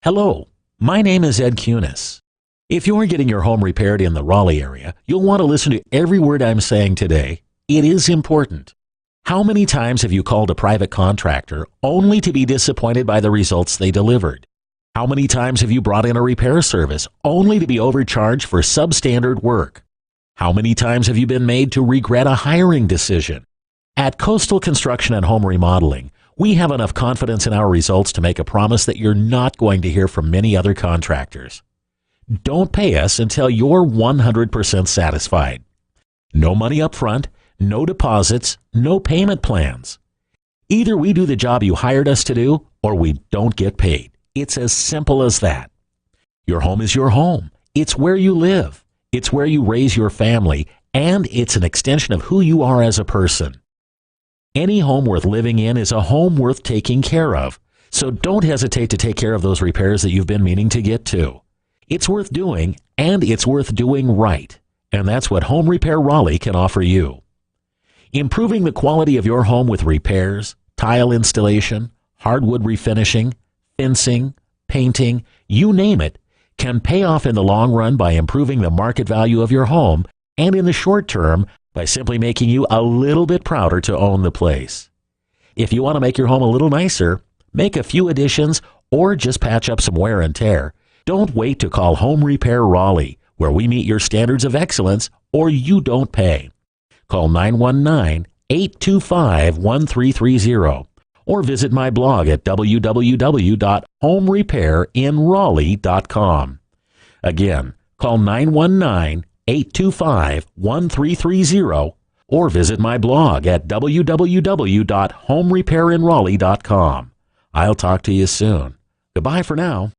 Hello, my name is Ed Kunis. If you're getting your home repaired in the Raleigh area, you'll want to listen to every word I'm saying today. It is important. How many times have you called a private contractor only to be disappointed by the results they delivered? How many times have you brought in a repair service only to be overcharged for substandard work? How many times have you been made to regret a hiring decision? At Coastal Construction and Home Remodeling, we have enough confidence in our results to make a promise that you're not going to hear from many other contractors. Don't pay us until you're 100% satisfied. No money up front, no deposits, no payment plans. Either we do the job you hired us to do, or we don't get paid. It's as simple as that. Your home is your home. It's where you live. It's where you raise your family, and it's an extension of who you are as a person. Any home worth living in is a home worth taking care of. So don't hesitate to take care of those repairs that you've been meaning to get to. It's worth doing, and it's worth doing right. And that's what Home Repair Raleigh can offer you. Improving the quality of your home with repairs, tile installation, hardwood refinishing, fencing, painting, you name it, can pay off in the long run by improving the market value of your home, and in the short term by simply making you a little bit prouder to own the place. If you want to make your home a little nicer, make a few additions, or just patch up some wear and tear, don't wait to call Home Repair Raleigh, where we meet your standards of excellence, or you don't pay. Call 919-825-1330 or visit my blog at www.homerepairinraleigh.com. Again, call 919-825-1330 or visit my blog at www.homerepairinraleigh.com. I'll talk to you soon. Goodbye for now.